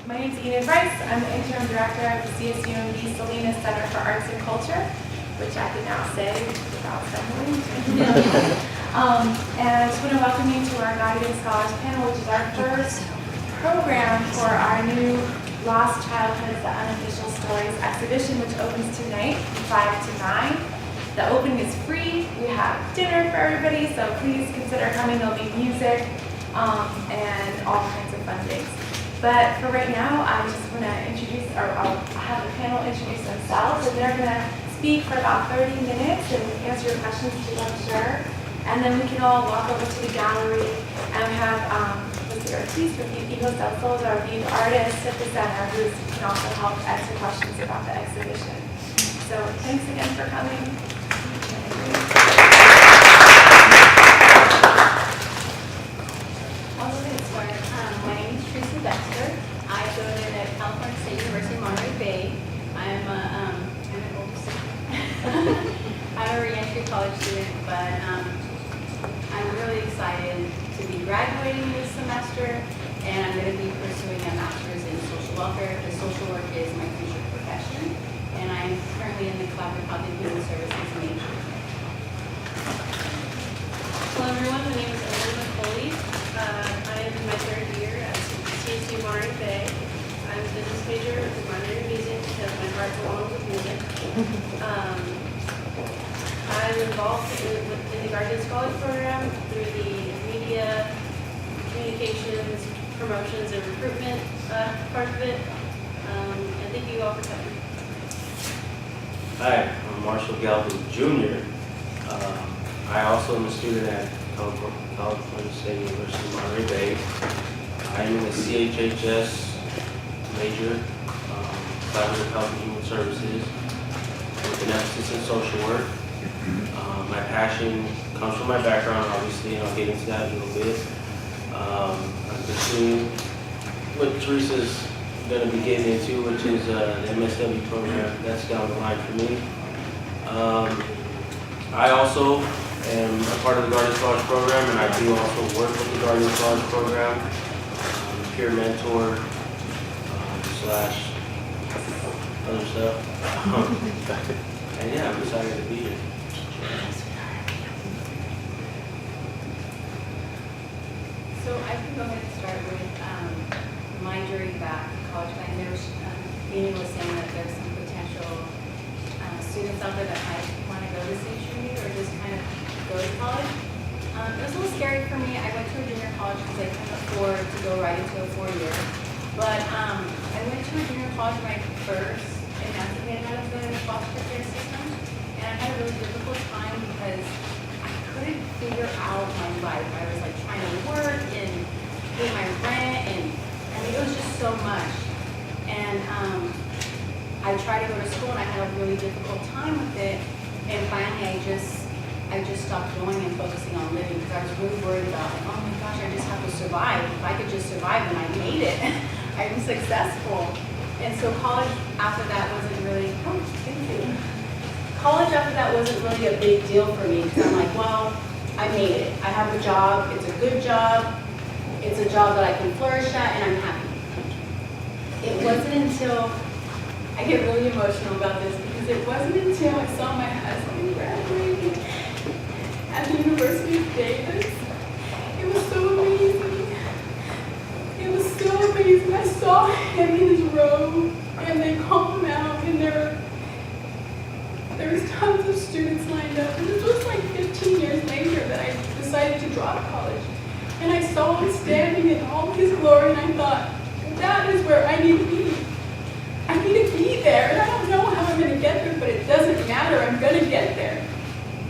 My name is Enid Rice. I'm the interim director of the CSUMB Salinas Center for Arts and Culture, which I can now say without stumbling. And I just want to welcome you to our Guardian Scholars panel, which is our first program for our new Lost Childhoods, the Unofficial Stories exhibition, which opens tonight from 5 to 9. The opening is free. We have dinner for everybody, so please consider coming. There'll be music and all kinds of fun things. But for right now, I just want to introduce, or I'll have the panel introduce themselves, and they're going to speak for about 30 minutes and answer your questions too, I'm sure. And then we can all walk over to the gallery and have Mr. Ortiz from Pico Del Sol, our lead artist at the center, who can also help answer questions about the exhibition. So thanks again for coming. My name is Theresa Dexter. I go to the California State University, Monterey Bay. I'm an older student. I'm a re-entry college student, but I'm really excited to be graduating this semester, and I'm going to be pursuing a master's in social welfare because social work is my future profession, and I'm currently in the collaborative health and human services major. Hello everyone, my name is McColey. I am in my third year at CSUMB Monterey Bay. I'm a business major with a minor in music because my heart belongs with music. I'm involved in the Guardian Scholars program through the media, communications, promotions, and recruitment part of it. And thank you all for coming. Hi, I'm Marshall Galvan Jr. I also am a student at California State University, Monterey Bay. I am in the CHHS major, collaborative health and human services, with an emphasis in social work. My passion comes from my background, obviously, and I'll get into that in a little bit. I'm pursuing what Teresa's going to be getting into, which is the MSW program. That's down the line for me. I also am a part of the Guardian Scholars program, and I do also work with the Guardian Scholars program. I'm a peer mentor slash other stuff. And yeah, I'm excited to be here. So I can go ahead and start with my journey back to college. I know Enid was saying that there's some potential students out there that might want to go to CSUMB or just kind of go to college. It was a little scary for me. I went to a junior college because I couldn't afford to go right into a 4-year. But I went to a junior college when I first emancipated out of the foster care system, and I had a really difficult time because I couldn't figure out my life. I was like trying to work and pay my rent, and I mean it was just so much. And I tried to go to school, and I had a really difficult time with it. And finally, I just stopped going and focusing on living because I was really worried about, like, oh my gosh, I just have to survive. If I could just survive, then I made it. I'm successful. And so college after that wasn't really. Oh, thank you. College after that wasn't really a big deal for me because I'm like, well, I made it. I have a job. It's a good job. It's a job that I can flourish at, and I'm happy. It wasn't until I get really emotional about this because it wasn't until I saw my husband graduating at the University of Davis. It was so amazing. It was so amazing. I saw him in his robe, and they called him out, and there was tons of students lined up. And this was like 15 years later that I decided to drop college. And I saw him standing in all his glory, and I thought, that is where I need to be. I need to be there, and I don't know how I'm going to get there, but it doesn't matter. I'm going to get there.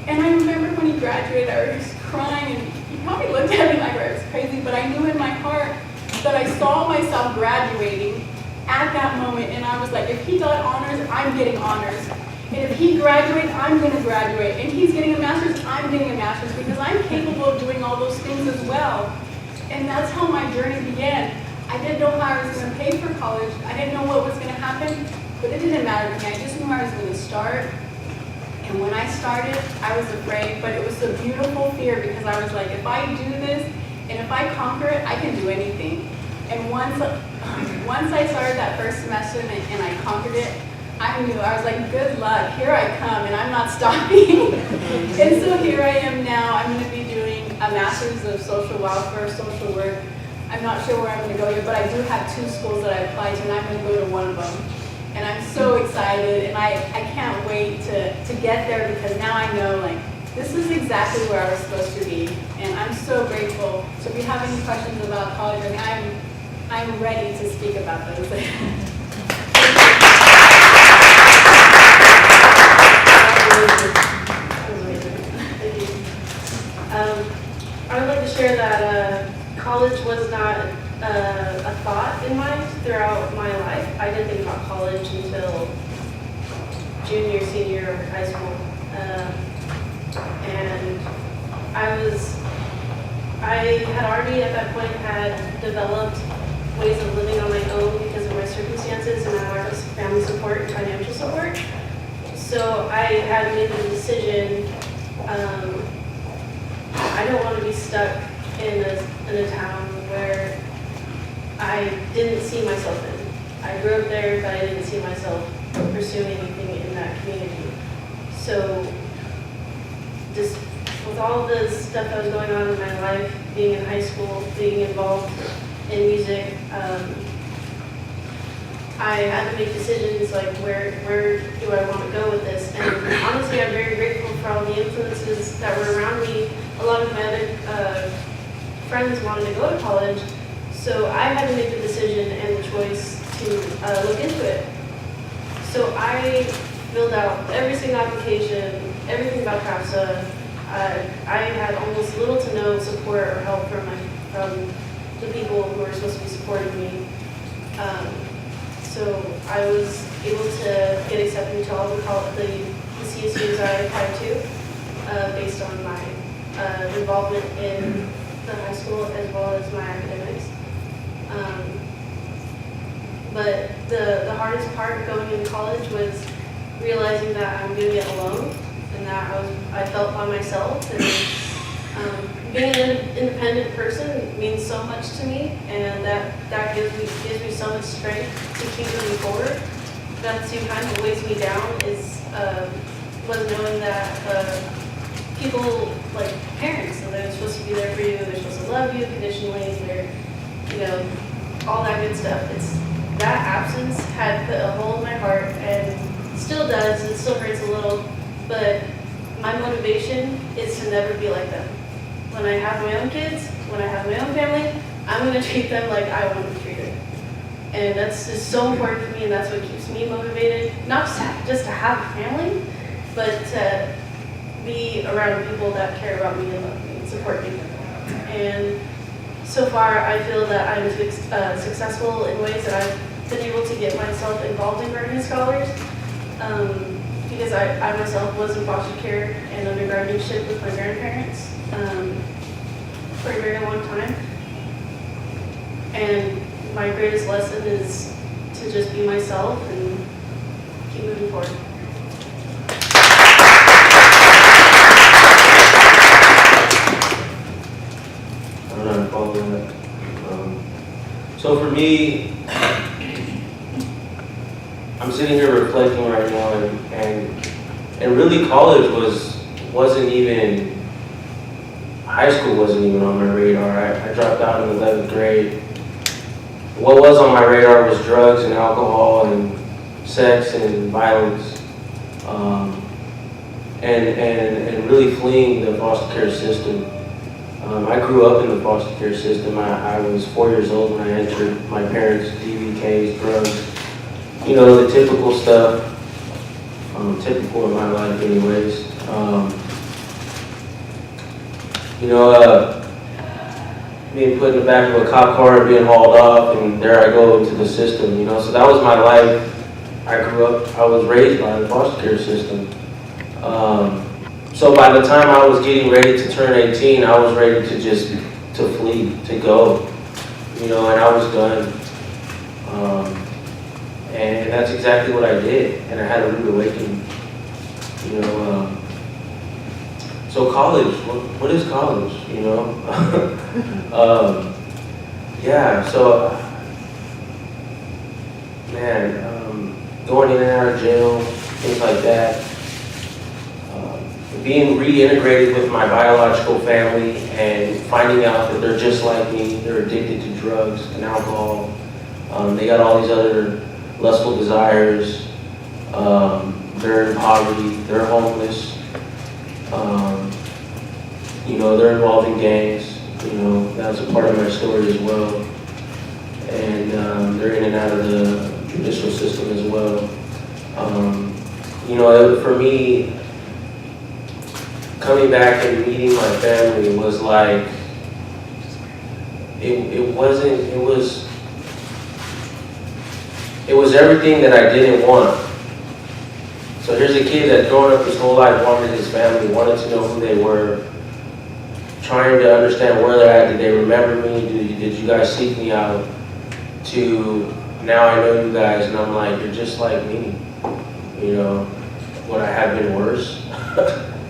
And I remember when he graduated, I was crying, and he probably looked at me like I was crazy, but I knew in my heart that I saw myself graduating at that moment, and I was like, if he got honors, I'm getting honors. And if he graduates, I'm going to graduate. And he's getting a master's, I'm getting a master's, because I'm capable of doing all those things as well. And that's how my journey began. I didn't know how I was going to pay for college. I didn't know what was going to happen, but it didn't matter to me. I just knew I was going to start. And when I started, I was afraid, but it was a beautiful fear because I was like, if I do this, and if I conquer it, I can do anything. And once once I started that first semester and I conquered it, I knew, I was like, good luck, here I come, and I'm not stopping. And so here I am now. I'm going to be doing a master's of social welfare, social work. I'm not sure where I'm going to go yet, but I do have 2 schools that I applied to, and I'm going to go to one of them. And I'm so excited, and I can't wait to get there, because now I know, like, this is exactly where I was supposed to be. And I'm so grateful. So if you have any questions about college, I mean, I'm ready to speak about those. I would like to share that college was not a thought in mind throughout my life. I didn't think about college until junior, senior year of high school. And I had already at that point had developed ways of living on my own because of my circumstances and my lack of family support and financial support. So I had made the decision, I don't want to be stuck in a town where I didn't see myself in. I grew up there, but I didn't see myself pursuing anything in that community. So just with all the stuff that was going on in my life, being in high school, being involved in music, I had to make decisions like where do I want to go with this? And honestly, I'm very grateful for all the influences that were around me. A lot of my other friends wanted to go to college, so I had to make the decision and the choice to look into it. So I filled out every single application, everything about CAPSA. I had almost little to no support or help from the people who were supposed to be supporting me. So I was able to get accepted into all the CSUs I applied to based on my involvement in the high school as well as my academics. But the hardest part going into college was realizing that I'm doing it alone and that I felt by myself. And being an independent person means so much to me, and that gives me so much strength to keep moving forward. But at the same time, what weighs me down was knowing that people like parents, and they're supposed to be there for you, they're supposed to love you conditionally, they're, all that good stuff. That absence had put a hole in my heart, and still does. It still hurts a little, but my motivation is to never be like them. When I have my own kids, when I have my own family, I'm going to treat them like I want to be treated. And that's just so important to me, and that's what keeps me motivated. Not just to have a family, but to be around people that care about me and love me and support me. And so far, I feel that I'm successful in ways that I've been able to get myself involved in Guardian Scholars, because I myself was in foster care and under guardianship with my grandparents for a very long time. And my greatest lesson is to just be myself and keep moving forward. I don't know how to follow that. So for me, I'm sitting here reflecting right now, and really college wasn't even, high school wasn't even on my radar. I dropped out in 11th grade. What was on my radar was drugs and alcohol and sex and violence, and really fleeing the foster care system. I grew up in the foster care system. I was 4 years old when I entered. My parents, DVKs, drugs, the typical stuff, typical in my life anyways. Being put in the back of a cop car and being hauled off, and there I go into the system, So that was my life. I was raised by the foster care system. So by the time I was getting ready to turn 18, I was ready to flee, to go, and I was done. And that's exactly what I did, and I had a rude awakening, So college, what is college, Yeah, so going in and out of jail, things like that. Being reintegrated with my biological family and finding out that they're just like me. They're addicted to drugs and alcohol. They got all these other lustful desires. They're in poverty. They're homeless. They're involved in gangs. That's a part of my story as well. And they're in and out of the judicial system as well. For me, coming back and meeting my family was like, it was everything that I didn't want. So here's a kid that grown up his whole life, wanted his family, wanted to know who they were, trying to understand where they're at. Did they remember me? Did you guys seek me out? To now I know you guys, and I'm like, you're just like me. Would I have been worse?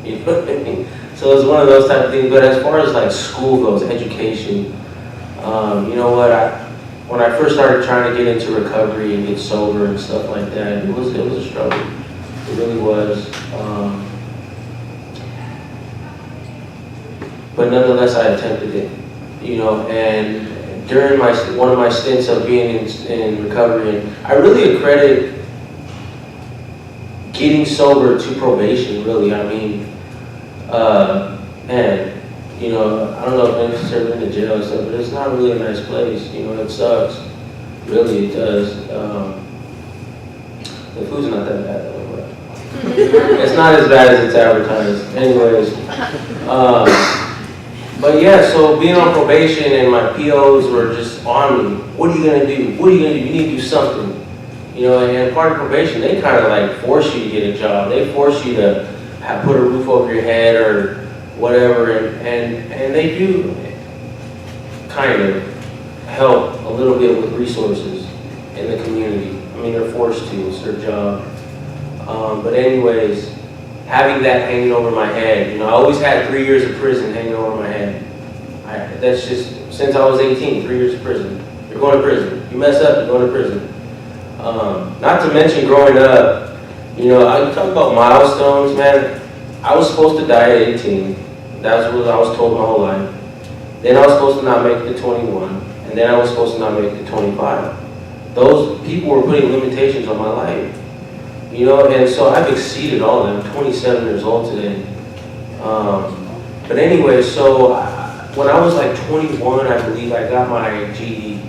You know what I mean? So it's one of those type of things. But as far as like school goes, education, you know what? When I first started trying to get into recovery and get sober and stuff like that, it was a struggle. It really was. But nonetheless, I attempted it. And during one of my stints of being in recovery, and I really accredit getting sober to probation, really. I mean, I don't know if anyone's ever been to jail and stuff, but it's not really a nice place. It sucks. Really, it does. The food's not that bad, though. But it's not as bad as it's advertised. Anyways. But yeah, so being on probation and my POs were just on me. What are you going to do? What are you going to do? You need to do something. And part of probation, they kind of like force you to get a job. They force you to put a roof over your head or whatever. And they do kind of help a little bit with resources in the community. I mean, they're forced to. It's their job. But anyways, having that hanging over my head, I always had 3 years of prison hanging over my head. That's just, since I was 18, 3 years of prison. You're going to prison. You mess up, you're going to prison. Not to mention growing up, I talk about milestones, man. I was supposed to die at 18. That's what I was told my whole life. Then I was supposed to not make it to 21. And then I was supposed to not make it to 25. Those people were putting limitations on my life. And so I've exceeded all of them. I'm 27 years old today. But anyway, so when I was like 21, I believe I got my GED.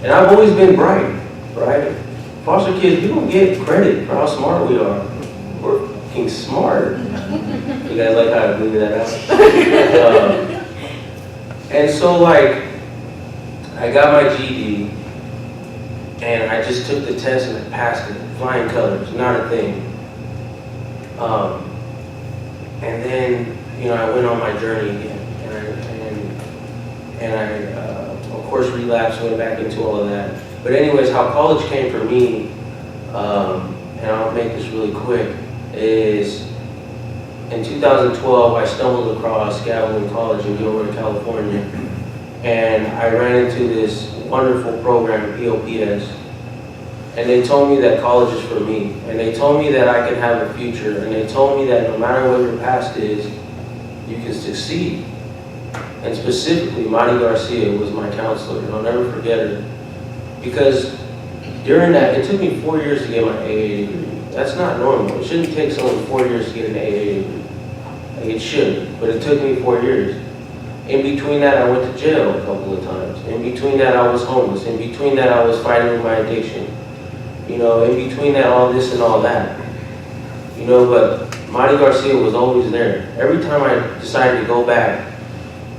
And I've always been bright, right? Foster kids, we don't get credit for how smart we are. We're fucking smart. You guys like how I blew that out? And so like, I got my GED. And I just took the test and I passed it, flying colors, not a thing. And then, I went on my journey again, and I of course, relapsed, went back into all of that. But anyways, how college came for me, and I'll make this really quick, is in 2012, I stumbled across Galvan College in Gilroy, California, and I ran into this wonderful program, POPS, and they told me that college is for me, and they told me that I can have a future, and they told me that no matter what your past is, you can succeed. And specifically, Marty Garcia was my counselor, and I'll never forget her, because during that, it took me 4 years to get my AA degree. That's not normal. It shouldn't take someone 4 years to get an AA degree. Like, it should, but it took me 4 years. In between that, I went to jail a couple of times. In between that, I was homeless. In between that, I was fighting with my addiction. In between that, all this and all that. But Marty Garcia was always there. Every time I decided to go back,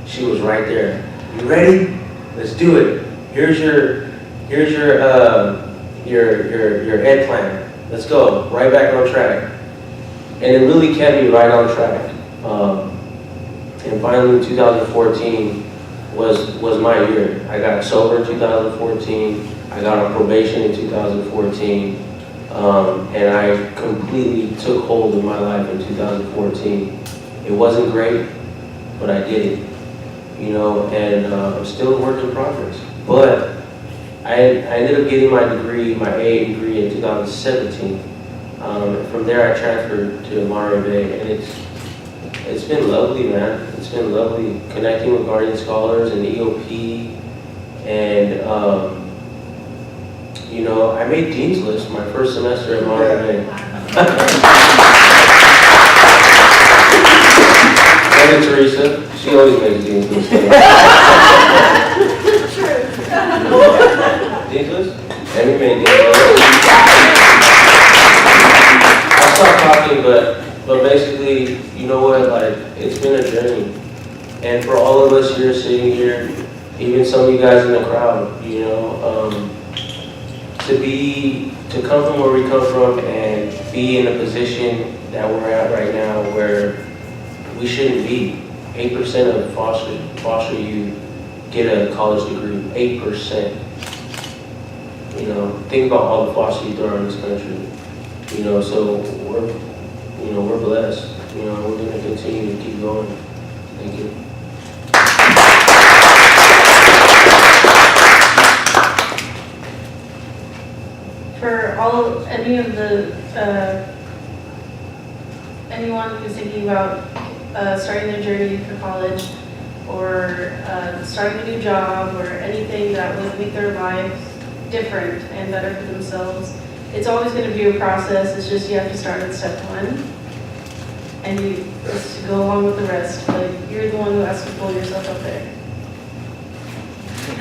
she was right there. You ready? Let's do it. Here's your ed plan. Let's go. Right back on track. And it really kept me right on track. And finally, 2014 was my year. I got sober in 2014. I got on probation in 2014. And I completely took hold of my life in 2014. It wasn't great, but I did it. And I'm still a work in progress. But I ended up getting my degree, my AA degree in 2017. From there I transferred to Monterey Bay, and it's been lovely, man. It's been lovely connecting with Guardian Scholars and EOP, and you know, I made Dean's List my first semester at Monterey Bay. And Teresa, she always makes Dean's List. Dean's List? And we made Dean's List. I'll stop talking, but basically, you know what, like, it's been a journey. And for all of us here sitting here, even some of you guys in the crowd, you know, to come from where we come from and be in a position that we're at right now where we shouldn't be. 8% of foster youth get a college degree, 8%. You know, think about all the foster youth there are in this country. You know, so we're blessed. You know, we're gonna continue to keep going. Thank you. For any of the, anyone who's thinking about starting their journey for college or starting a new job or anything that would make their lives different and better for themselves, it's always going to be a process. It's just you have to start at step one and you just go along with the rest. Like, you're the one who has to pull yourself up there.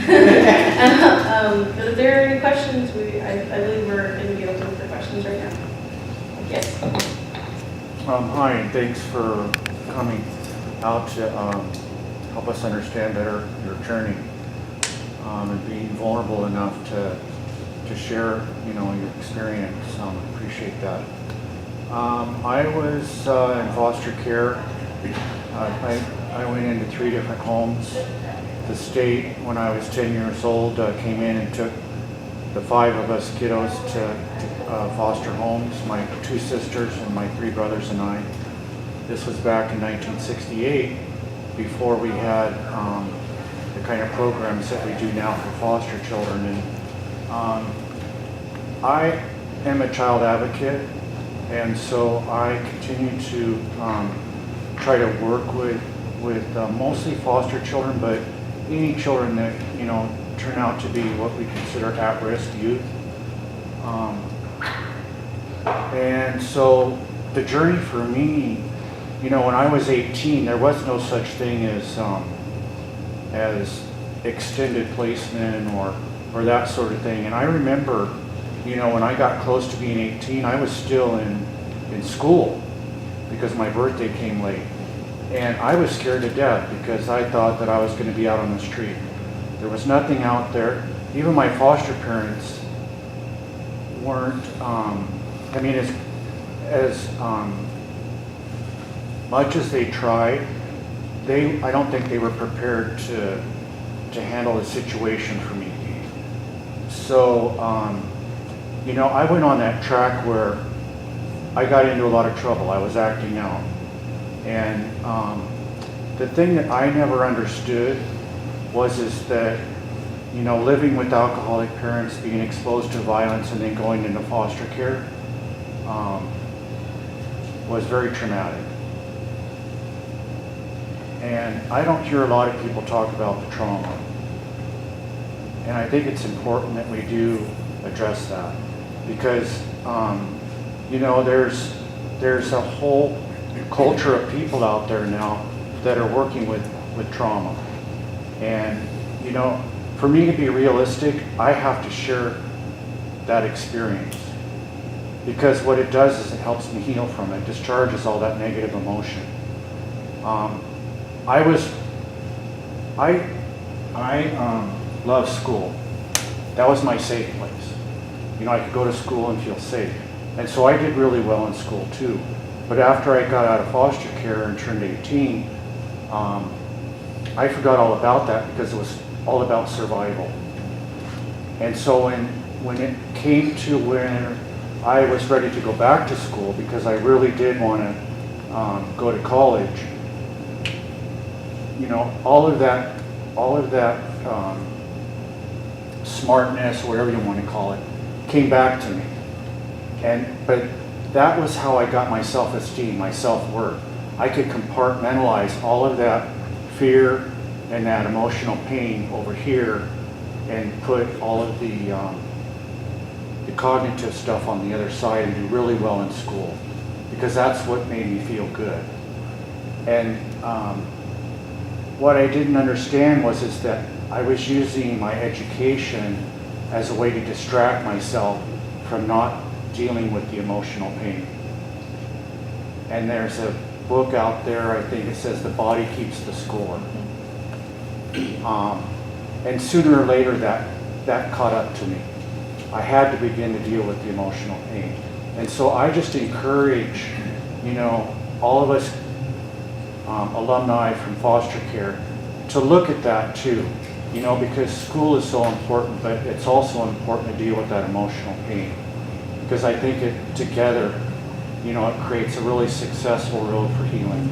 But if there are any questions, I believe we're going to be open for questions right now. Yes. Hi, and thanks for coming out to help us understand better your journey and being vulnerable enough to share, you know, your experience. Appreciate that. I was in foster care. I went into 3 different homes. The state, when I was 10 years old, came in and took the 5 of us kiddos to foster homes, my 2 sisters and my 3 brothers and I. This was back in 1968, before we had the kind of programs that we do now for foster children. And I am a child advocate, and so I continue to try to work with mostly foster children, but any children that, you know, turn out to be what we consider at-risk youth. And so the journey for me, you know, when I was 18, there was no such thing as extended placement or that sort of thing. And I remember, you know, when I got close to being 18, I was still in school because my birthday came late. And I was scared to death because I thought that I was going to be out on the street. There was nothing out there. Even my foster parents weren't, I mean, as much as they tried, I don't think they were prepared to handle the situation for me. So, you know, I went on that track where I got into a lot of trouble. I was acting out. And the thing that I never understood is that, you know, living with alcoholic parents, being exposed to violence, and then going into foster care was very traumatic. And I don't hear a lot of people talk about the trauma. And I think it's important that we do address that because, you know, there's a whole culture of people out there now that are working with trauma. And, you know, for me to be realistic, I have to share that experience because what it does is it helps me heal from it, discharges all that negative emotion. I love school. That was my safe place. You know, I could go to school and feel safe. And so I did really well in school too. But after I got out of foster care and turned 18, I forgot all about that because it was all about survival. And so when it came to when I was ready to go back to school, because I really did want to go to college, you know, all of that smartness, whatever you want to call it, came back to me. But that was how I got my self-esteem, my self-worth. I could compartmentalize all of that fear and that emotional pain over here and put all of the cognitive stuff on the other side and do really well in school, because that's what made me feel good. And what I didn't understand is that I was using my education as a way to distract myself from not dealing with the emotional pain. And there's a book out there, I think it says, The Body Keeps the Score. And sooner or later that caught up to me. I had to begin to deal with the emotional pain. And so I just encourage, all of us alumni from foster care to look at that too, because school is so important, but it's also important to deal with that emotional pain. Because I think it together, it creates a really successful road for healing.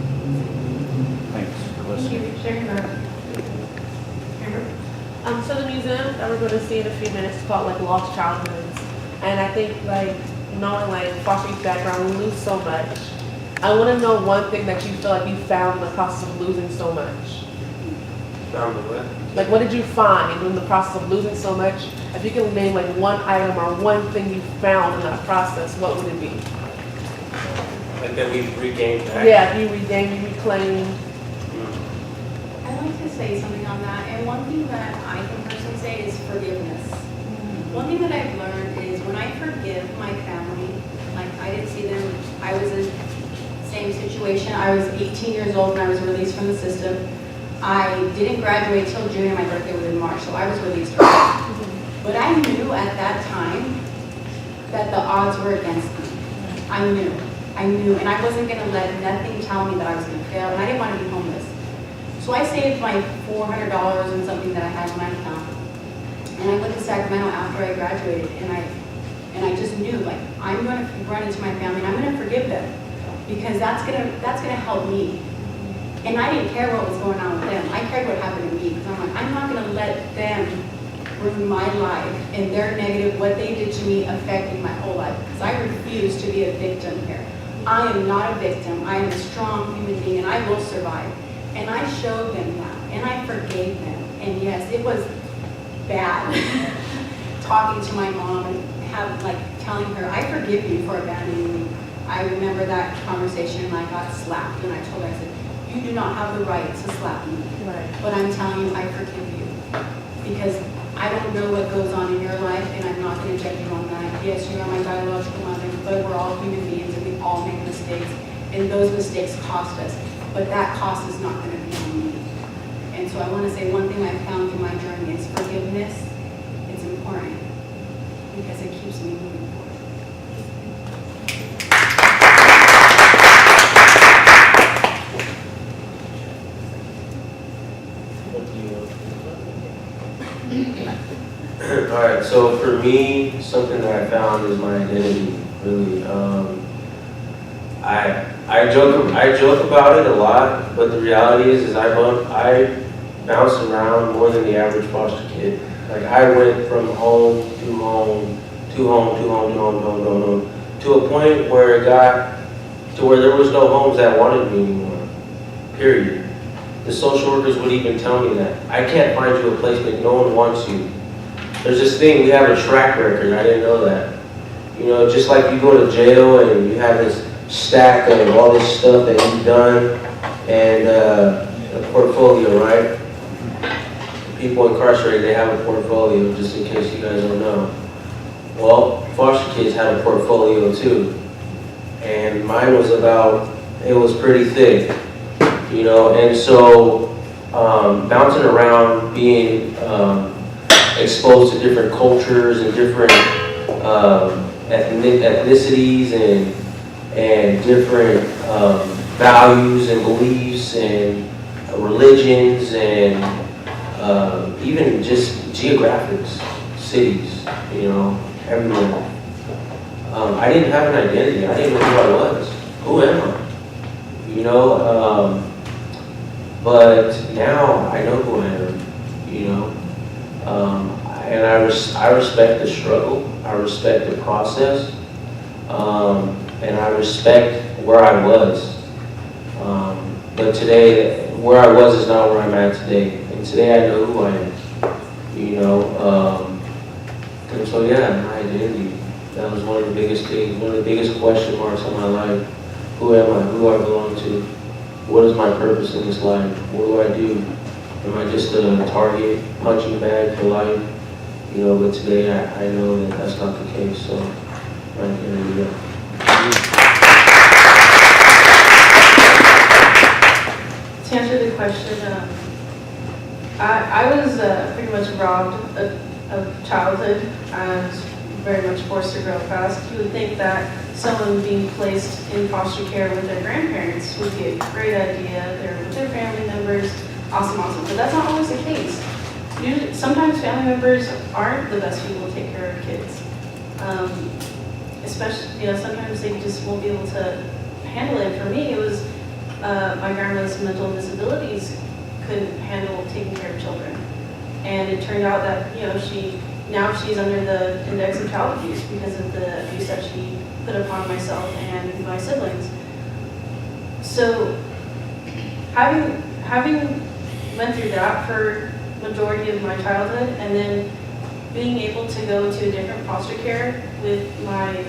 Thanks for listening. Thank you. So the museum that we're going to see in a few minutes is called Lost Childhoods. And I think knowing foster youth background, we lose so much. I want to know one thing that you feel like you found in the process of losing so much. Found the what? What did you find in the process of losing so much? If you can name one item or one thing you found in that process, what would it be? Like that we've regained back? Yeah, you regained, you reclaimed. I'd like to say something on that, and one thing that I can personally say is forgiveness. One thing that I've learned is when I forgive my family, I didn't see them, I was in the same situation. I was 18 years old when I was released from the system. I didn't graduate till June, and my birthday was in March, so I was released early. But I knew at that time that the odds were against me. I knew, and I wasn't going to let nothing tell me that I was going to fail, and I didn't want to be homeless. So I saved my $400 and something that I had in my account, and I went to Sacramento after I graduated, and I just knew, I'm going to run into my family, and I'm going to forgive them, because that's gonna help me. And I didn't care what was going on with them. I cared what happened to me, because I'm not going to let them ruin my life and their negative, what they did to me, affecting my whole life, because I refuse to be a victim here. I am not a victim. I am a strong human being, and I will survive. And I showed them that, and I forgave them. And yes, it was bad talking to my mom and telling her, I forgive you for abandoning me. I remember that conversation, and I got slapped, and I told her, I said, you do not have the right to slap me. Right. But I'm telling you, I forgive you. Because I don't know what goes on in your life, and I'm not going to judge you on that. Yes, you are my biological mother, but we're all human beings, and we all make mistakes. And those mistakes cost us. But that cost is not going to be on me. And so I want to say one thing I found through my journey is forgiveness. It's important because it keeps me moving forward. All right, so for me, something that I found is my identity, really. I joke about it a lot, but the reality is I bounce around more than the average foster kid. I went from home to home, to home, to home, to home, to home, to home, to a point where it got to where there was no homes that wanted me anymore, period. The social workers would even tell me that. I can't find you a placement, no one wants you. There's this thing, we have a track record, I didn't know that. Just like you go to jail and you have this stack of all this stuff that you've done and a portfolio, right? People incarcerated, they have a portfolio, just in case you guys don't know. Well, foster kids had a portfolio too. And mine was it was pretty thick, and so bouncing around, being exposed to different cultures and different ethnicities and different values and beliefs and religions and even just geographics, cities, everywhere. I didn't have an identity. I didn't know who I was. Who am I? But now I know who I am. and I respect the struggle, I respect the process, and I respect where I was. But today, where I was is not where I'm at today. And today I know who I am, you know. And so yeah, my identity, that was one of the biggest things, one of the biggest question marks in my life. Who am I? Who do I belong to? What is my purpose in this life? What do I do? Am I just a target, punching bag for life? You know, but today I know that that's not the case, so right here we go. To answer the question, I was pretty much robbed of childhood. I was very much forced to grow up fast. You would think that someone being placed in foster care with their grandparents would be a great idea. They're with their family members, awesome. But that's not always the case. Sometimes family members aren't the best people to take care of kids. Especially, sometimes they just won't be able to handle it. For me, it was my grandma's mental disabilities couldn't handle taking care of children. And it turned out that, she's under the index of child abuse because of the abuse that she put upon myself and my siblings. So having went through that for majority of my childhood, and then being able to go to a different foster care with my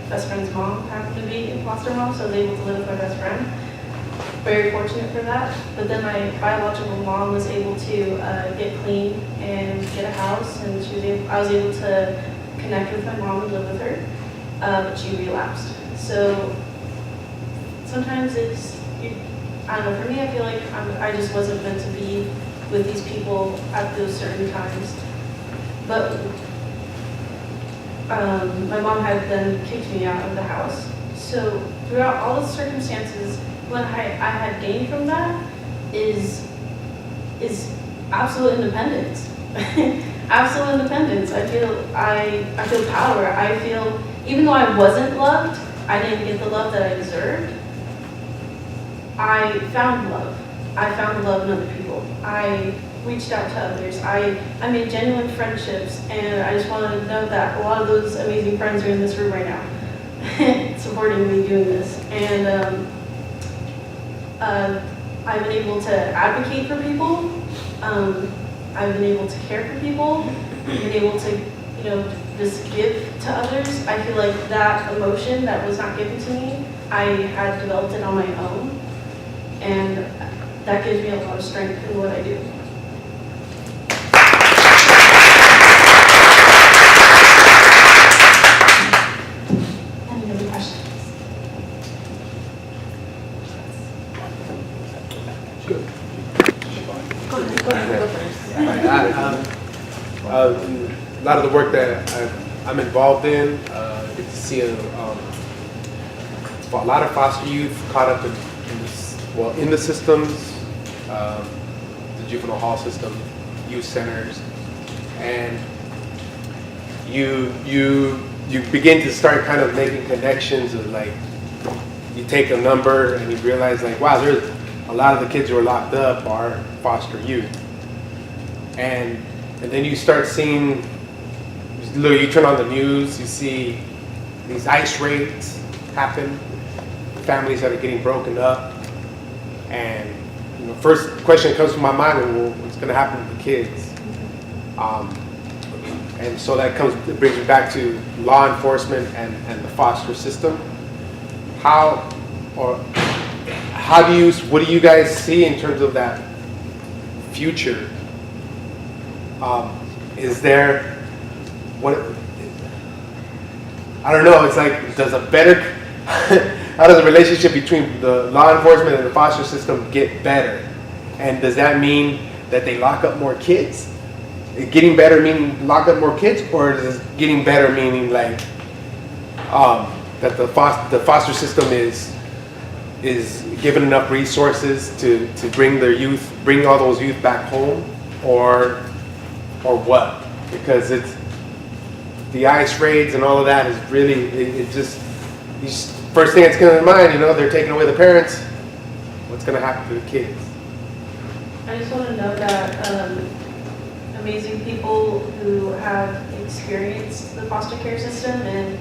best friend's mom happened to be a foster mom, so I was able to live with my best friend. Very fortunate for that. But then my biological mom was able to get clean and get a house, and I was able to connect with my mom and live with her, but she relapsed. So sometimes I don't know, for me, I feel like I just wasn't meant to be with these people at those certain times. But my mom had then kicked me out of the house. So throughout all the circumstances, what I had gained from that is absolute independence. Absolute independence. I feel power. I feel, even though I wasn't loved, I didn't get the love that I deserved. I found love. I found love in other people. I reached out to others. I made genuine friendships, and I just want to know that a lot of those amazing friends are in this room right now, supporting me doing this. And I've been able to advocate for people. I've been able to care for people. I've been able to, just give to others. I feel like that emotion that was not given to me, I had developed it on my own. And that gives me a lot of strength in what I do. Any other questions? Good. Go ahead. A lot of the work that I'm involved in, get to see a lot of foster youth caught up in the systems, the juvenile hall system, youth centers, and you begin to start kind of making connections of, like, you take a number and you realize, like, wow, there's a lot of the kids who are locked up are foster youth. And then you start seeing, you turn on the news, you see these ICE raids happen, families that are getting broken up. And first question that comes to my mind is, well, what's going to happen to the kids? And so it brings me back to law enforcement and the foster system. What do you guys see in terms of that future? Is there, I don't know, it's like, how does the relationship between the law enforcement and the foster system get better? And does that mean that they lock up more kids? Getting better meaning lock up more kids, or is getting better meaning like that the foster system is given enough resources to bring all those youth back home, or what? Because it's the ICE raids and all of that is really first thing that's coming to mind, they're taking away the parents. What's going to happen to the kids? I just want to note that amazing people who have experienced the foster care system and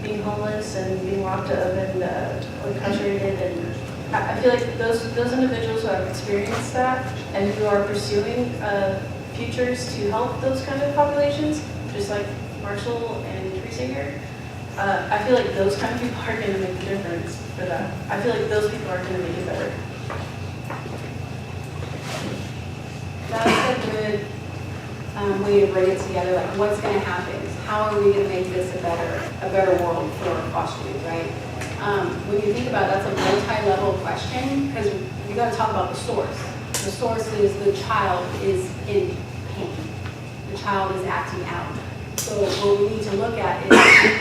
being homeless and being locked up and incarcerated. And I feel like those individuals who have experienced that and who are pursuing futures to help those kind of populations, just like Marshall and Theresa here, I feel like those kind of people are going to make the difference for that. I feel like those people are going to make it better. That's a good way to bring it together. Like, what's going to happen? How are we going to make this a better world for foster youth, right? When you think about it, that's a multi-level question because we got to talk about the source. The source is the child is in pain. The child is acting out. So what we need to look at is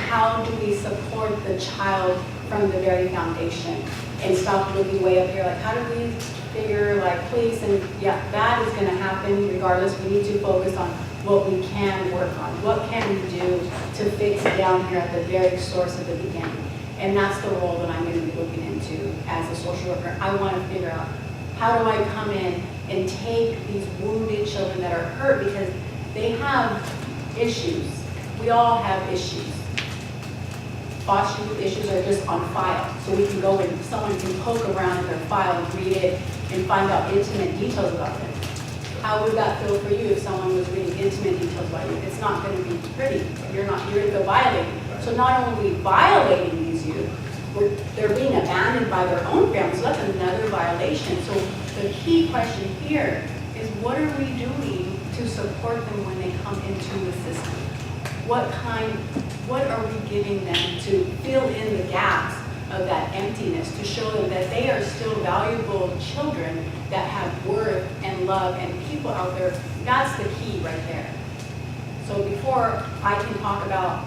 how do we support the child from the very foundation and stop looking way up here, like how do we figure like police and yeah, that is going to happen regardless. We need to focus on what we can work on. What can we do to fix it down here at the very source of the beginning? And that's the role that I'm going to be looking into as a social worker. I want to figure out how do I come in and take these wounded children that are hurt because they have issues. We all have issues. Foster youth issues are just on file. So we can go and someone can poke around in their file and read it and find out intimate details about them. How would that feel for you if someone was reading intimate details about you? It's not going to be pretty. You're going to feel violated. So not only violating these youth, they're being abandoned by their own families. So that's another violation. So the key question here is what are we doing to support them when they come into the system? What are we giving them to fill in the gaps of that emptiness, to show them that they are still valuable children that have worth and love and people out there? That's the key right there. So before I can talk about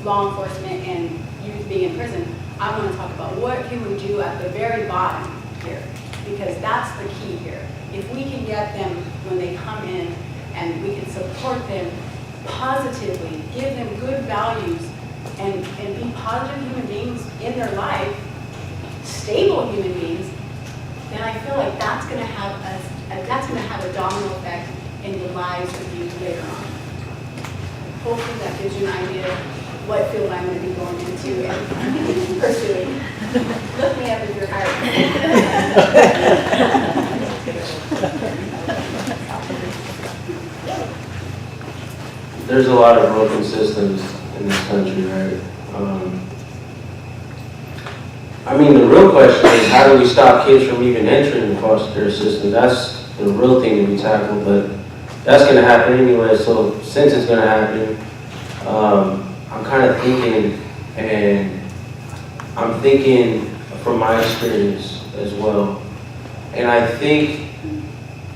law enforcement and youth being in prison, I want to talk about what can we do at the very bottom here, because that's the key here. If we can get them when they come in and we can support them positively, give them good values, and be positive human beings in their life, stable human beings, then I feel like that's going to have a domino effect in the lives of youth later on. Hopefully that gives you an idea of what field I'm going to be going into and pursuing. Look me up if you're hired. There's a lot of broken systems in this country, right? I mean, the real question is how do we stop kids from even entering the foster care system? That's the real thing to be tackled, but that's going to happen anyway. So since it's going to happen, I'm kind of thinking, and I'm thinking from my experience as well. And I think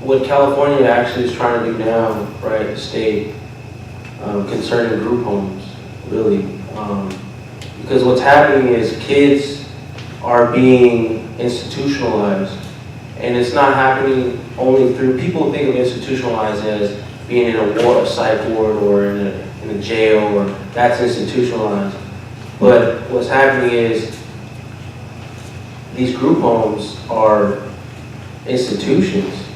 what California actually is trying to do now, right, the state, concerning group homes, really. Because what's happening is kids are being institutionalized. And it's not happening only through, people think of institutionalized as being in a psych ward or in a jail, or that's institutionalized. But what's happening is these group homes are institutions,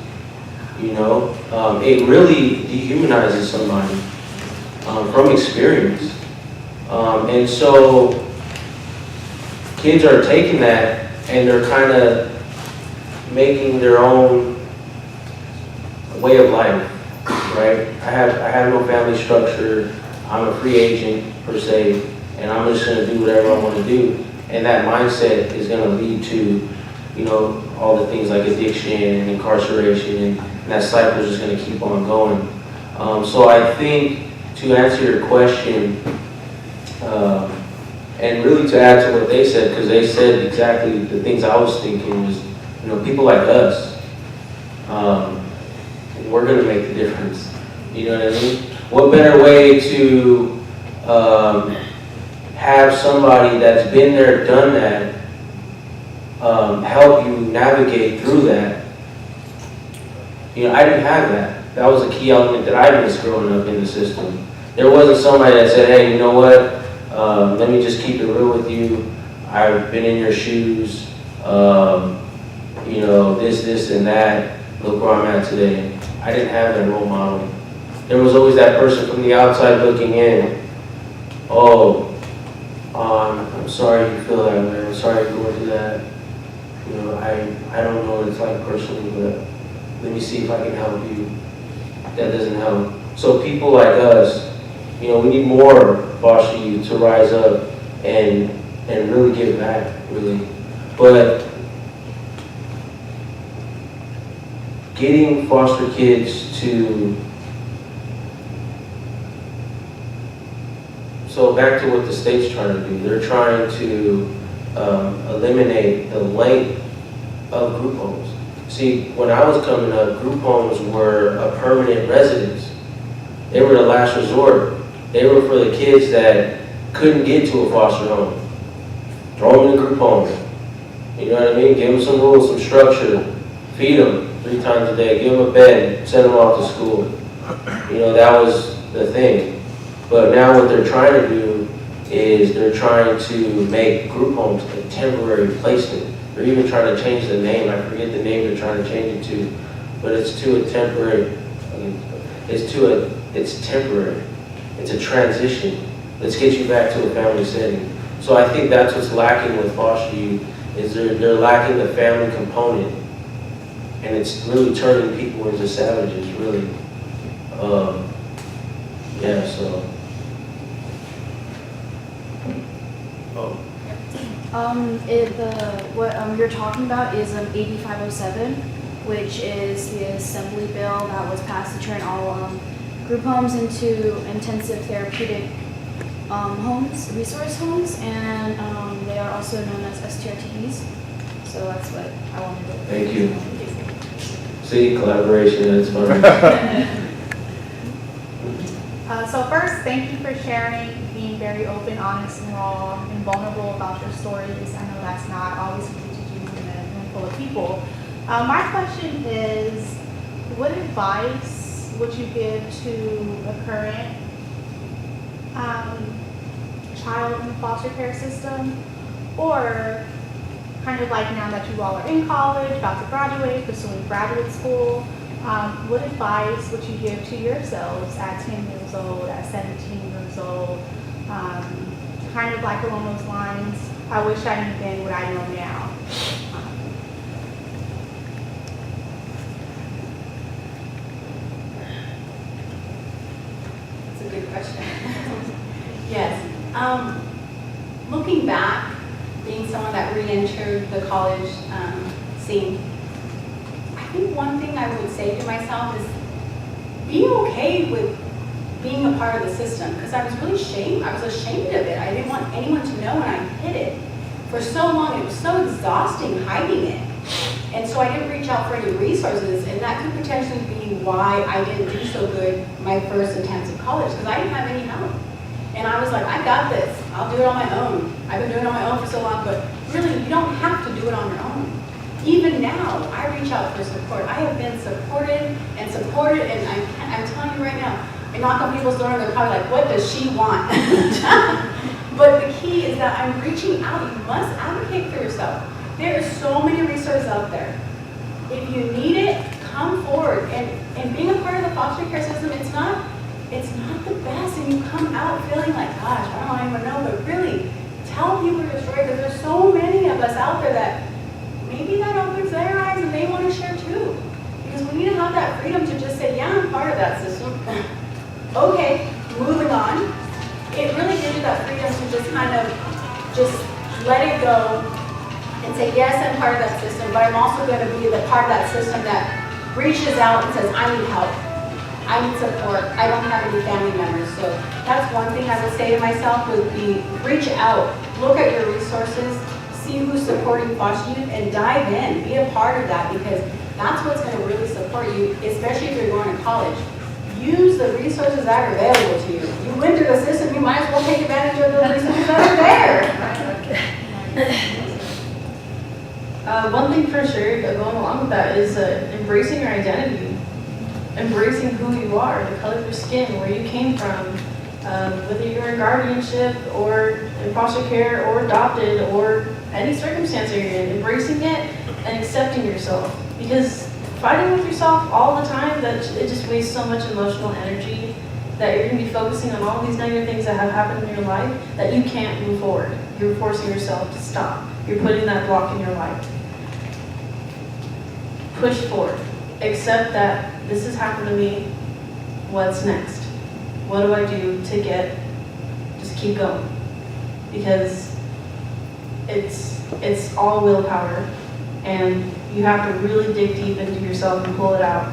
you know? It really dehumanizes somebody from experience. And so kids are taking that and they're kind of making their own way of life, right? I have no family structure. I'm a free agent per se, and I'm just going to do whatever I want to do. And that mindset is going to lead to, you know, all the things like addiction and incarceration, and that cycle is just going to keep on going. So I think to answer your question, and really to add to what they said, because they said exactly the things I was thinking was, you know, people like us, we're going to make the difference. You know what I mean? What better way to have somebody that's been there, done that, help you navigate through that? You know, I didn't have that. That was a key element that I missed growing up in the system. There wasn't somebody that said, hey, you know what, let me just keep it real with you. I've been in your shoes, you know, this, and that. Look where I'm at today. I didn't have that role model. There was always that person from the outside looking in. Oh, I'm sorry you feel that way. I'm sorry you're going through that. You know, I don't know what it's like personally, but let me see if I can help you. That doesn't help. So people like us, you know, we need more foster youth to rise up and really give back, really. But getting foster kids to, so back to what the state's trying to do, they're trying to eliminate the length of group homes. See, when I was coming up, group homes were a permanent residence. They were the last resort. They were for the kids that couldn't get to a foster home. Throw them in a group home. You know what I mean? Give them some rules, some structure. Feed them 3 times a day. Give them a bed. Send them off to school. You know, that was the thing. But now what they're trying to do is they're trying to make group homes a temporary placement. They're even trying to change the name. I forget the name they're trying to change it to. But it's to a temporary, it's temporary. It's a transition. Let's get you back to a family setting. So I think that's what's lacking with foster youth, is they're lacking the family component. And it's really turning people into savages, really. Yeah, so. Oh. What you're talking about is 8507, which is the assembly bill that was passed to turn all group homes into intensive therapeutic homes, resource homes, and they are also known as STRTs. So that's what I wanted to. Thank you. See, collaboration, that's fun. So first, thank you for sharing, being very open, honest, and raw, and vulnerable about your stories. I know that's not always easy to do in a room full of people. My question is, what advice would you give to a current child in the foster care system, or kind of like now that you all are in college, about to graduate, pursuing graduate school, what advice would you give to yourselves at 10 years old, at 17 years old? Kind of like along those lines, I wish I knew then what I know now. That's a good question. Yes. Looking back, being someone that re-entered the college scene, I think one thing I would say to myself is be okay with being a part of the system, because I was really ashamed. I was ashamed of it. I didn't want anyone to know, and I hid it for so long. It was so exhausting hiding it. And so I didn't reach out for any resources, and that could potentially be why I didn't do so good my first intensive college, because I didn't have any help. And I was like, I got this. I'll do it on my own. I've been doing it on my own for so long, but really, you don't have to do it on your own. Even now, I reach out for support. I have been supported, and I'm telling you right now, I knock on people's door and they're probably like, what does she want? But the key is that I'm reaching out. You must advocate for yourself. There are so many resources out there. If you need it, come forward. And being a part of the foster care system, it's not the best, and you come out feeling like, gosh, I don't even know, but really, tell people your story, because there's so many of us out there that maybe that opens their eyes and they want to share too. Because we need to have that freedom to just say, yeah, I'm part of that system. Okay, moving on. It really gives you that freedom to just kind of just let it go and say, yes, I'm part of that system, but I'm also going to be the part of that system that reaches out and says, I need help. I need support. I don't have any family members. So that's one thing I would say to myself would be reach out, look at your resources, see who's supporting foster youth, and dive in. Be a part of that, because that's what's going to really support you, especially if you're going to college. Use the resources that are available to you. You went through the system, you might as well take advantage of those resources that are there. One thing for sure, going along with that, is embracing your identity. Embracing who you are, the color of your skin, where you came from, whether you're in guardianship or in foster care or adopted or any circumstance that you're in, embracing it and accepting yourself. Because fighting with yourself all the time, that it just wastes so much emotional energy, that you're gonna be focusing on all these negative things that have happened in your life, that you can't move forward. You're forcing yourself to stop. You're putting that block in your life. Push forward. Accept that this has happened to me. What's next? What do I do to just keep going? Because it's all willpower, and you have to really dig deep into yourself and pull it out.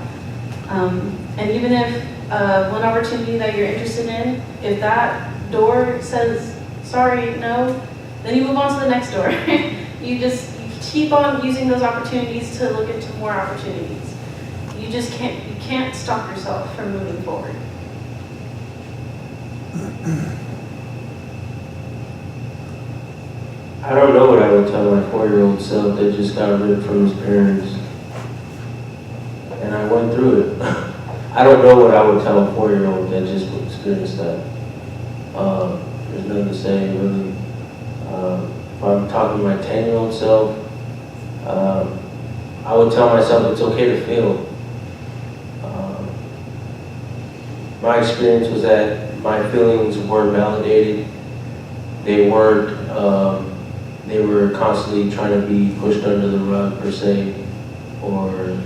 And even if one opportunity that you're interested in, if that door says, sorry, no, then you move on to the next door. You keep on using those opportunities to look into more opportunities. You can't stop yourself from moving forward. I don't know what I would tell my 4-year-old self that just got ripped from his parents. And I went through it. I don't know what I would tell a 4-year-old that just experienced that. There's nothing to say, really. If I'm talking to my 10-year-old self, I would tell myself it's okay to feel. My experience was that my feelings weren't validated. They weren't, they were constantly trying to be pushed under the rug, per se, or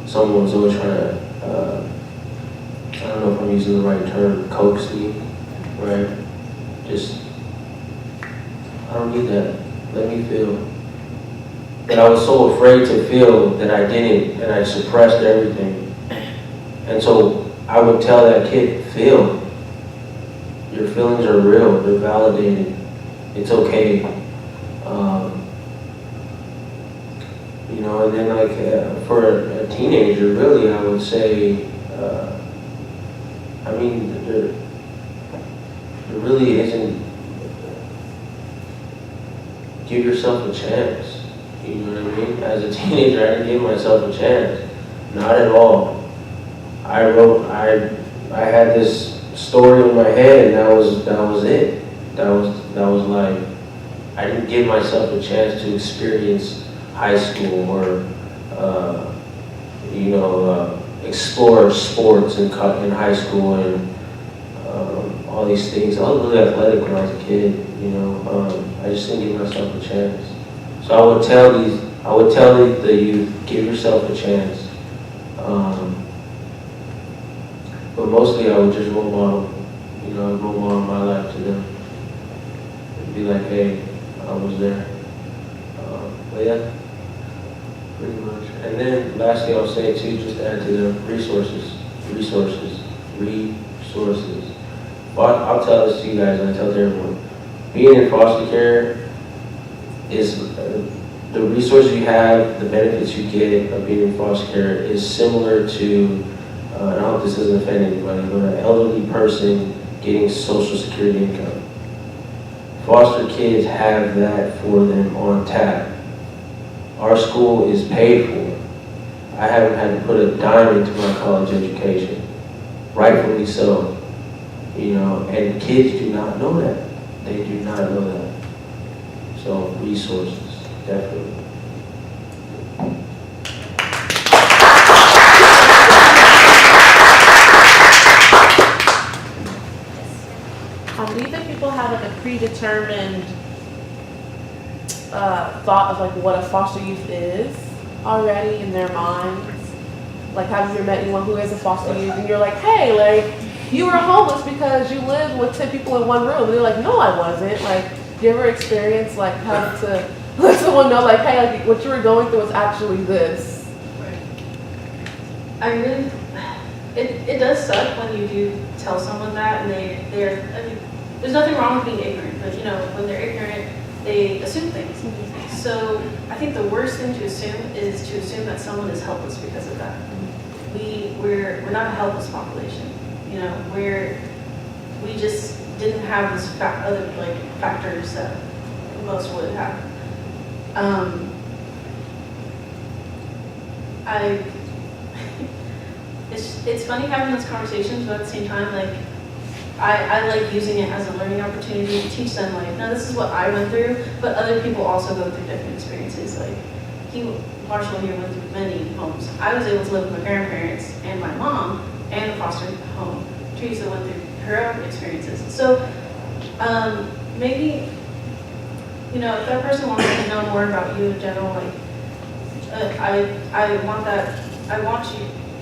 someone was always trying to, I don't know if I'm using the right term, coax me, right? Just, I don't need that. Let me feel. And I was so afraid to feel that I didn't, and I suppressed everything. And so I would tell that kid, feel. Your feelings are real, they're validated. It's okay. You know, and then like for a teenager, really, I would say, I mean, there really isn't, give yourself a chance. You know what I mean? As a teenager, I didn't give myself a chance. Not at all. I had this story in my head, and that was it. That was life. I didn't give myself a chance to experience high school or, explore sports in high school and all these things. I was really athletic when I was a kid, you know. I just didn't give myself a chance. So I would tell the youth, give yourself a chance. But mostly I would just role model my life to them. And be like, hey, I was there. But yeah, pretty much. And then lastly I'll say too, just to add to the resources. But I'll tell this to you guys, and I tell it to everyone. Being in foster care is, the resources you have, the benefits you get of being in foster care is similar to, and I hope this doesn't offend anybody, but an elderly person getting Social Security income. Foster kids have that for them on tap. Our school is paid for. I haven't had to put a dime into my college education. Rightfully so. You know, and kids do not know that. They do not know that. So resources, definitely. Do you think people have like a predetermined thought of like what a foster youth is already in their minds? Like, have you ever met anyone who is a foster youth and you're like, hey, like, you were homeless because you lived with 10 people in one room? And they're like, no, I wasn't. Like, do you ever experience like having to let someone know like, hey, like, what you were going through was actually this? It does suck when you do tell someone that, and I mean, there's nothing wrong with being ignorant, but you know, when they're ignorant, they assume things. So I think the worst thing to assume is to assume that someone is helpless because of that. We're not a helpless population. You know, we just didn't have this other like factors that most would have. It's funny having those conversations, but at the same time, like, I like using it as a learning opportunity to teach them, like, no, this is what I went through, but other people also go through different experiences. Like, Marshall here went through many homes. I was able to live with my grandparents and my mom and the foster home. Teresa went through her own experiences. So maybe, you know, if that person wants to know more about you in general, like, I want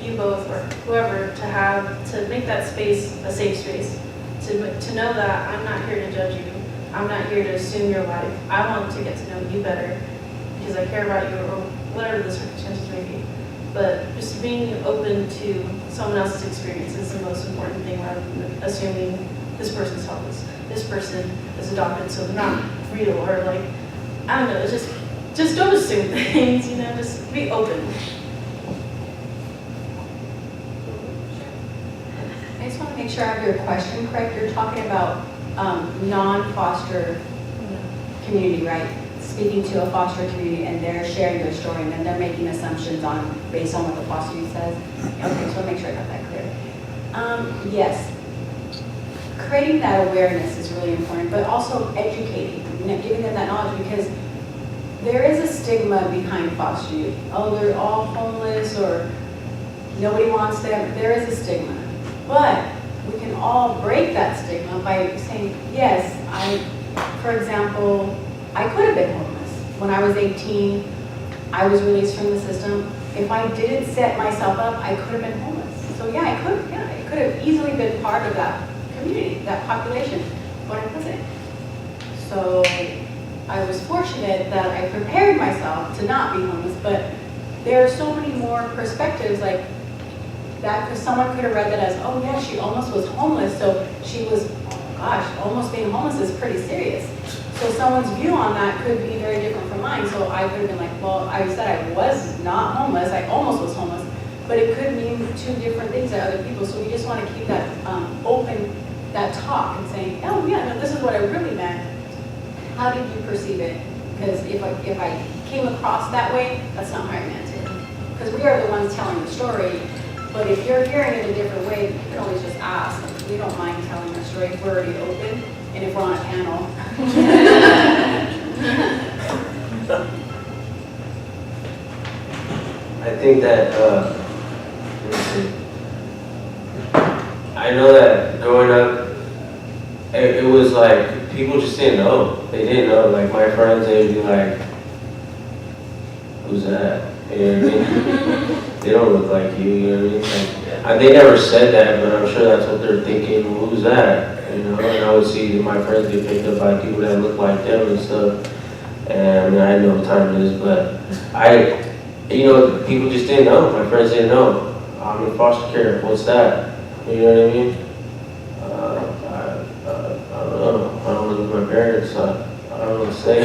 you both or whoever to make that space a safe space, to know that I'm not here to judge you. I'm not here to assume your life. I want to get to know you better because I care about you or whatever the circumstances may be. But just being open to someone else's experience is the most important thing rather than assuming this person's helpless. This person is adopted, so they're not real, or like, I don't know, it's just don't assume things, you know, just be open. I just want to make sure I have your question correct. You're talking about non-foster community, right? Speaking to a foster community and they're sharing their story and then they're making assumptions based on what the foster youth says. Okay, so I'll make sure I got that clear. Yes, creating that awareness is really important, but also educating, you know, giving them that knowledge, because there is a stigma behind foster youth. Oh, they're all homeless or nobody wants them. There is a stigma. But we can all break that stigma by saying, yes, for example, I could have been homeless. When I was 18, I was released from the system. If I didn't set myself up, I could have been homeless. So yeah, I could have easily been part of that community, that population, but I wasn't. So I was fortunate that I prepared myself to not be homeless, but there are so many more perspectives like that, because someone could have read that as, oh yeah, she almost was homeless, so she was, oh gosh, almost being homeless is pretty serious. So someone's view on that could be very different from mine. So I could have been like, well, I said I was not homeless, I almost was homeless, but it could mean two different things to other people. So we just want to keep that open, that talk, and saying, oh yeah, no, this is what I really meant. How did you perceive it? Because if I came across that way, that's not how I meant it. Because we are the ones telling the story. But if you're hearing it a different way, you can always just ask. We don't mind telling our story if we're already open and if we're on a panel. I think that, let's see. I know that growing up, it was like, people just didn't know. They didn't know. Like my friends, they'd be like, who's that? You know what I mean? They don't look like you, you know what I mean? Like, they never said that, but I'm sure that's what they're thinking. Well, who's that? You know, and I would see my friends get picked up by people that look like them and stuff. And I mean, I know what time it is, but you know, people just didn't know. My friends didn't know. I'm in foster care. What's that? You know what I mean? I don't know. I don't live with my parents, so I don't know what to say.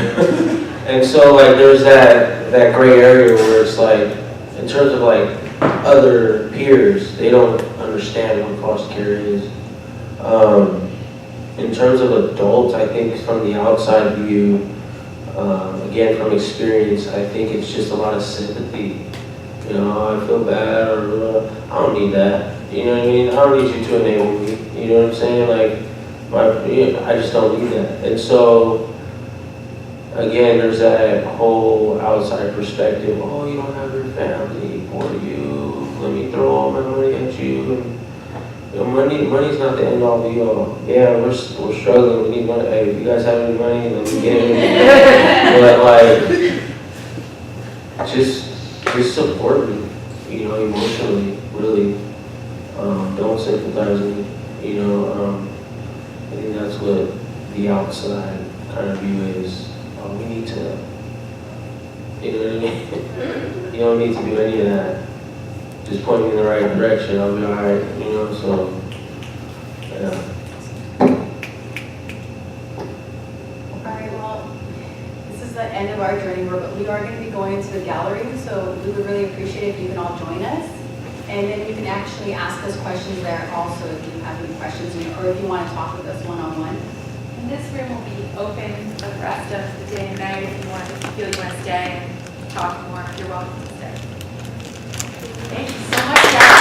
And so, like, there's that gray area where it's like, in terms of like other peers, they don't understand what foster care is. In terms of adults, I think from the outside view, again from experience, I think it's just a lot of sympathy. You know, I feel bad, or I don't need that. You know what I mean? I don't need you to enable me. You know what I'm saying? Like, I just don't need that. And so, again, there's that whole outside perspective. Oh, you don't have your family, poor you. Let me throw all my money at you. And, you know, money's not the end all be all. Yeah, we're struggling. We need money. Hey, if you guys have any money, let me get it. But like, just support me. You know, emotionally, really. Don't sympathize with me. You know, I think that's what the outside kind of view is. We need to, you know what I mean? You don't need to do any of that. Just point me in the right direction, I'll be alright, you know, so, yeah. Alright, well, this is the end of our journey, but we are going to be going into the gallery, so we would really appreciate it if you can all join us. And then you can actually ask us questions there also if you have any questions, or if you want to talk with us one-on-one. And this room will be open for the rest of the day and night if you feel you want to stay and talk more. You're welcome to stay. Thank you so much, guys.